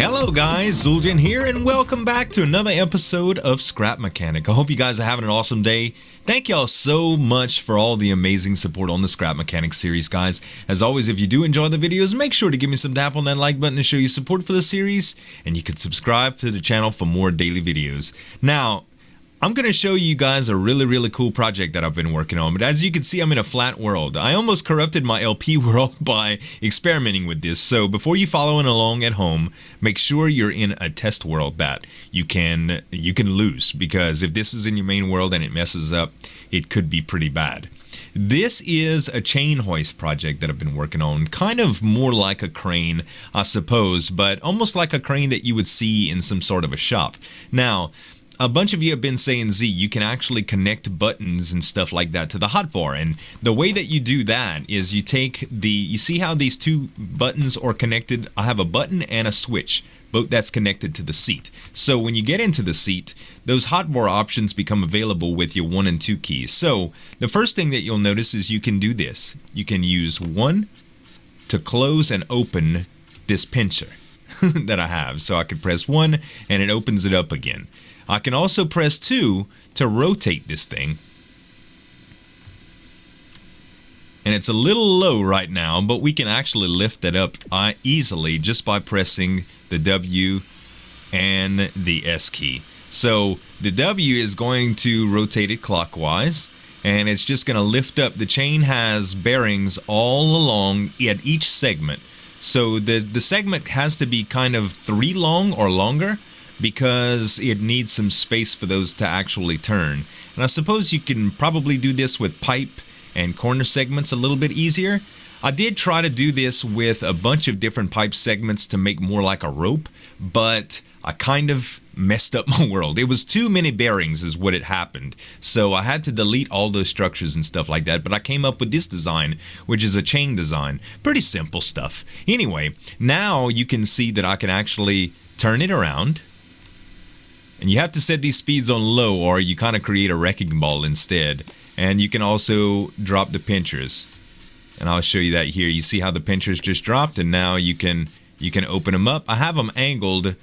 Hello guys, Zuljan here and welcome back to another episode of Scrap Mechanic. I hope you guys are having an awesome day. Thank y'all so much for all the amazing support on the Scrap Mechanic series, guys. As always, if you do enjoy the videos, make sure to give me some tap on that like button to show your support for the series, and you can subscribe to the channel for more daily videos. Now, I'm going to show you guys a really cool project that I've been working on, but as you can see, I'm in a flat world. I almost corrupted my LP world by experimenting with this, so before you following along at home, make sure you're in a test world that you can lose, because if this is in your main world and it messes up, it could be pretty bad. This is a chain hoist project that I've been working on, kind of more like a crane, I suppose, but almost like a crane that you would see in some sort of a shop. Now, a bunch of you have been saying, Z, you can actually connect buttons and stuff like that to the hotbar. And the way that you do that is you take you see how these two buttons are connected? I have a button and a switch, both that's connected to the seat. So when you get into the seat, those hotbar options become available with your 1 and 2 keys. So the first thing that you'll notice is you can do this. You can use 1 to close and open this pincher that I have. So I could press 1 and it opens it up again. I can also press 2 to rotate this thing. And it's a little low right now, but we can actually lift it up easily just by pressing the W and the S key. So the W is going to rotate it clockwise, and it's just going to lift up. The chain has bearings all along at each segment. So the segment has to be kind of 3 long or longer, because it needs some space for those to actually turn. And I suppose you can probably do this with pipe and corner segments a little bit easier. I did try to do this with a bunch of different pipe segments to make more like a rope, but I kind of messed up my world. It was too many bearings is what it happened. So I had to delete all those structures and stuff like that, but I came up with this design, which is a chain design. Pretty simple stuff. Anyway, now you can see that I can actually turn it around. And you have to set these speeds on low, or you kind of create a wrecking ball instead. And you can also drop the pinchers. And I'll show you that here. You see how the pinchers just dropped, and now you can open them up. I have them angled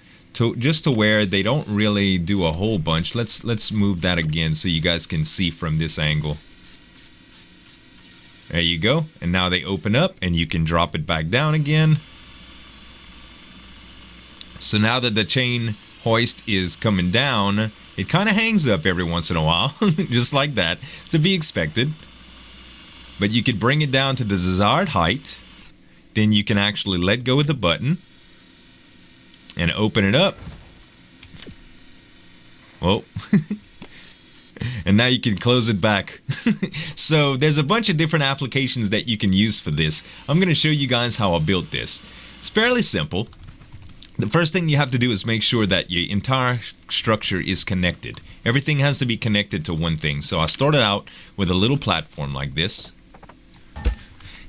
just to where they don't really do a whole bunch. Let's move that again so you guys can see from this angle. There you go. And now they open up, and you can drop it back down again. So now that the chain hoist is coming down, it kind of hangs up every once in a while, just like that, to be expected. But you could bring it down to the desired height, then you can actually let go of the button and open it up. Whoa. And now you can close it back. So there's a bunch of different applications that you can use for this. I'm going to show you guys how I built this. It's fairly simple. The first thing you have to do is make sure that your entire structure is connected. Everything has to be connected to one thing. So I started out with a little platform like this.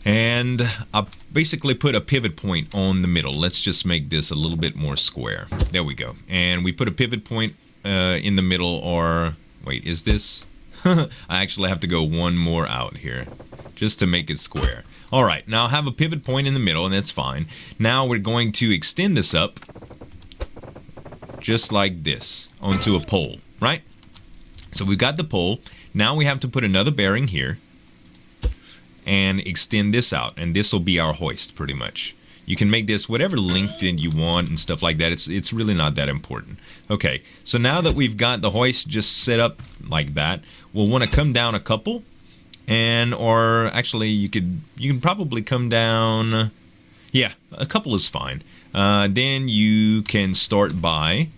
And I basically put a pivot point on the middle. Let's just make this a little bit more square. There we go. And we put a pivot point in the middle, or wait, is this? I actually have to go one more out here just to make it square. Alright, now I have a pivot point in the middle, and that's fine. Now we're going to extend this up just like this onto a pole, right? So we've got the pole. Now we have to put another bearing here and extend this out, and this will be our hoist pretty much. You can make this whatever length you want and stuff like that. It's really not that important. Okay, so now that we've got the hoist just set up like that, we'll want to come down a couple. Or actually, you can probably come down. Yeah, a couple is fine. Then you can start by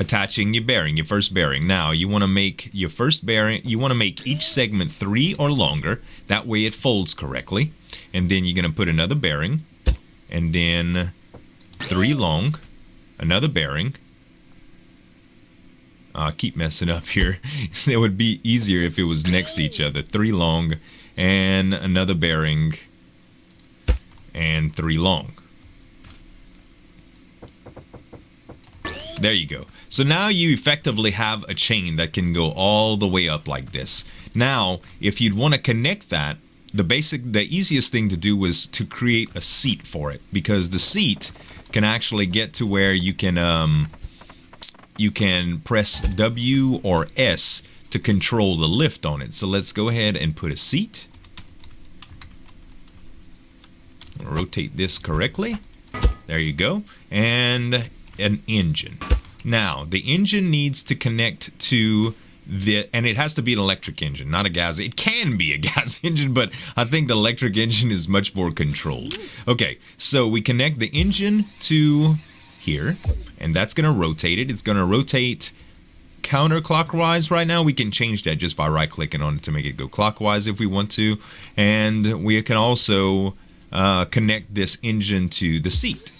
attaching your bearing, your first bearing. Now you want to make your first bearing. You want to make each segment 3 or longer. That way it folds correctly. And then you're going to put another bearing, and then 3 long, another bearing. Keep messing up here. It would be easier if it was next to each other. 3 long and another bearing and 3 long. There you go. So now you effectively have a chain that can go all the way up like this. Now, if you'd want to connect that, the easiest thing to do was to create a seat for it, because the seat can actually get to where you can press W or S to control the lift on it. So let's go ahead and put a seat. Rotate this correctly. There you go. And an engine. Now, the engine needs to connect to and it has to be an electric engine, not a gas. It can be a gas engine, but I think the electric engine is much more controlled. Okay, so we connect the engine to here, and that's going to rotate it. It's going to rotate counterclockwise right now. We can change that just by right-clicking on it to make it go clockwise if we want to. And we can also connect this engine to the seat.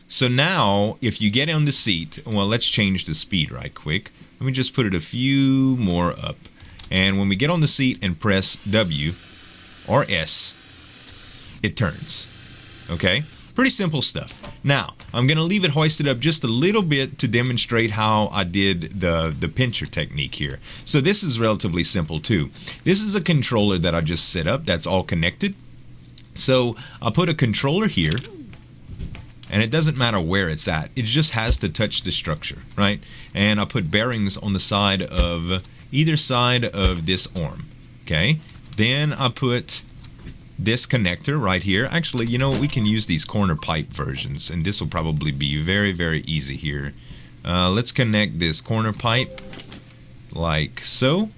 So now, if you get on the seat, well, let's change the speed right quick. Let me just put it a few more up. And when we get on the seat and press W or S, it turns. Okay? Pretty simple stuff. Now, I'm going to leave it hoisted up just a little bit to demonstrate how I did the pincher technique here. So this is relatively simple too. This is a controller that I just set up that's all connected. So I'll put a controller here. And it doesn't matter where it's at. It just has to touch the structure, right? And I'll put bearings on the side of either side of this arm, okay? Then I'll put this connector right here. Actually, you know what? We can use these corner pipe versions, and this will probably be very, very easy here. Let's connect this corner pipe like so.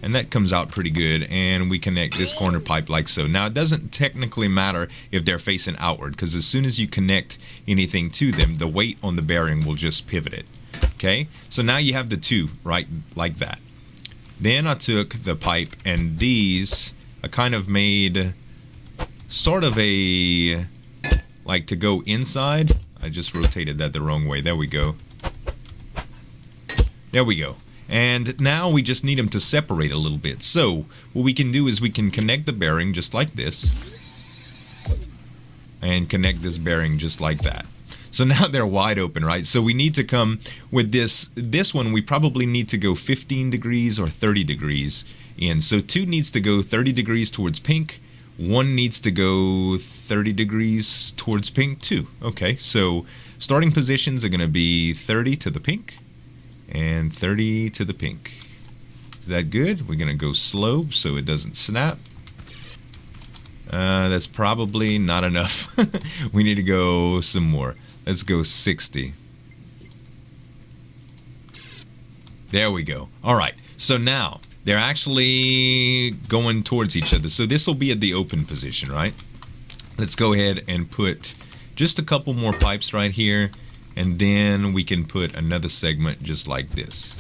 And that comes out pretty good, and we connect this corner pipe like so. Now, it doesn't technically matter if they're facing outward, because as soon as you connect anything to them, the weight on the bearing will just pivot it. Okay, so now you have the two right like that. Then I took the pipe, and these I kind of made sort of a, like to go inside. I just rotated that the wrong way. There we go. There we go. And now we just need them to separate a little bit. So what we can do is we can connect the bearing just like this. And connect this bearing just like that. So now they're wide open, right? So we need to come with this one, we probably need to go 15 degrees or 30 degrees in. So 2 needs to go 30 degrees towards pink. 1 needs to go 30 degrees towards pink too. Okay, so starting positions are going to be 30 to the pink. And 30 to the pink. Is that good? We're going to go slow so it doesn't snap. That's probably not enough. We need to go some more. Let's go 60. There we go. All right. So now they're actually going towards each other. So this will be at the open position, right? Let's go ahead and put just a couple more pipes right here. And then we can put another segment just like this.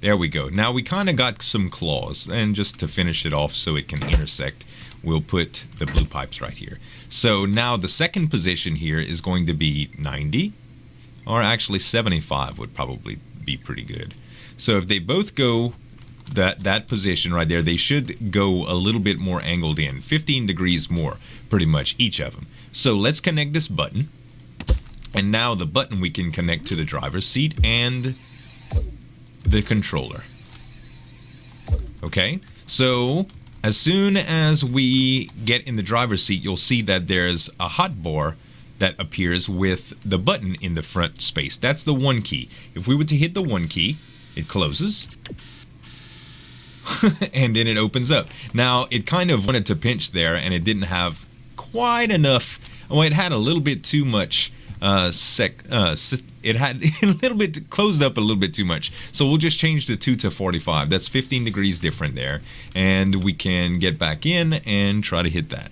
There we go. Now we kind of got some claws. And just to finish it off so it can intersect, we'll put the blue pipes right here. So now the second position here is going to be 90. Or actually 75 would probably be pretty good. So if they both go that position right there, they should go a little bit more angled in. 15 degrees more, pretty much, each of them. So let's connect this button. And now the button we can connect to the driver's seat and the controller. Okay, so as soon as we get in the driver's seat, you'll see that there's a hotbar that appears with the button in the front space. That's the 1 key. If we were to hit the 1 key, it closes. And then it opens up. Now, it kind of wanted to pinch there, and it didn't have quite enough. Well, it had a little bit too much. It had a little bit closed up a little bit too much. So we'll just change the 2 to 45. That's 15 degrees different there, and we can get back in and try to hit that.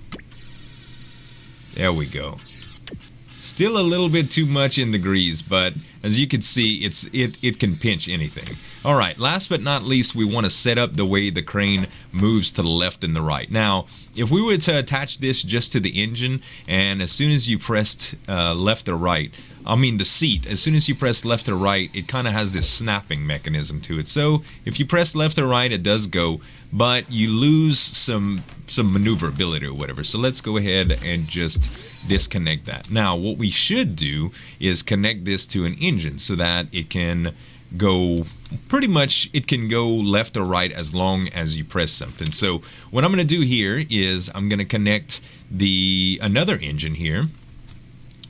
There we go. Still a little bit too much in degrees, but as you can see, it can pinch anything. All right, last but not least, we want to set up the way the crane moves to the left and the right. Now, if we were to attach this just to the engine, and as soon as you pressed left or right, I mean the seat, as soon as you press left or right, it kind of has this snapping mechanism to it. So if you press left or right, it does go, but you lose some maneuverability or whatever. So let's go ahead and just disconnect that. Now, what we should do is connect this to an engine so that it can go pretty much, it can go left or right as long as you press something. So what I'm going to do here is I'm going to connect another engine here.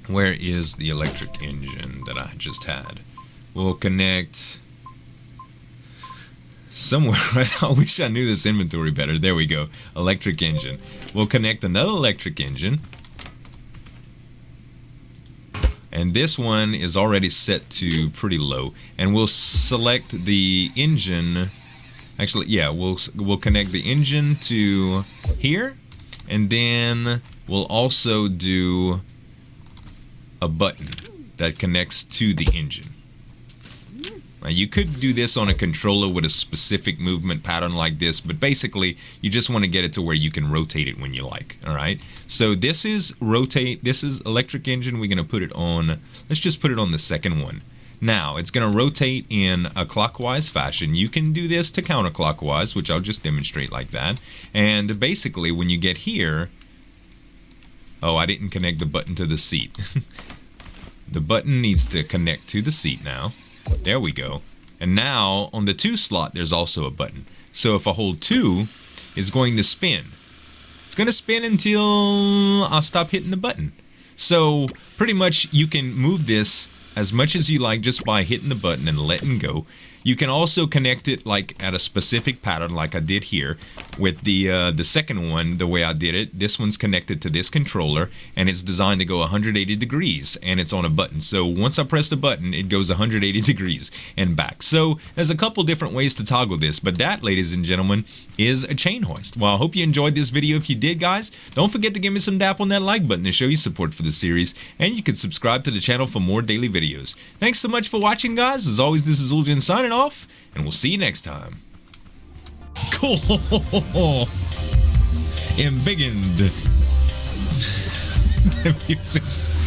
Where is the electric engine that I just had? We'll connect somewhere. I wish I knew this inventory better. There we go. Electric engine. We'll connect another electric engine. And this one is already set to pretty low. And we'll select the engine. Actually, yeah, we'll connect the engine to here. And then we'll also do a button that connects to the engine. Now, you could do this on a controller with a specific movement pattern like this, but basically you just want to get it to where you can rotate it when you like. All right, so this is rotate. This is electric engine. We're going to put it on, let's just put it on the second one. Now it's going to rotate in a clockwise fashion. You can do this to counterclockwise, which I'll just demonstrate like that. And basically when you get here, oh, I didn't connect the button to the seat. The button needs to connect to the seat now. There we go. And now on the 2 slot, there's also a button. So if I hold 2, it's going to spin. It's going to spin until I stop hitting the button. So pretty much you can move this as much as you like just by hitting the button and letting go. You can also connect it like at a specific pattern like I did here with the second one. The way I did it, this one's connected to this controller and it's designed to go 180 degrees and it's on a button. So once I press the button, it goes 180 degrees and back. So there's a couple different ways to toggle this, but that, ladies and gentlemen, is a chain hoist. Well, I hope you enjoyed this video. If you did, guys, don't forget to give me some dap on that like button to show your support for the series, and you can subscribe to the channel for more daily videos. Thanks so much for watching, guys. As always, this is Uljan signing off, and we'll see you next time. Cool. Embiggened. The music's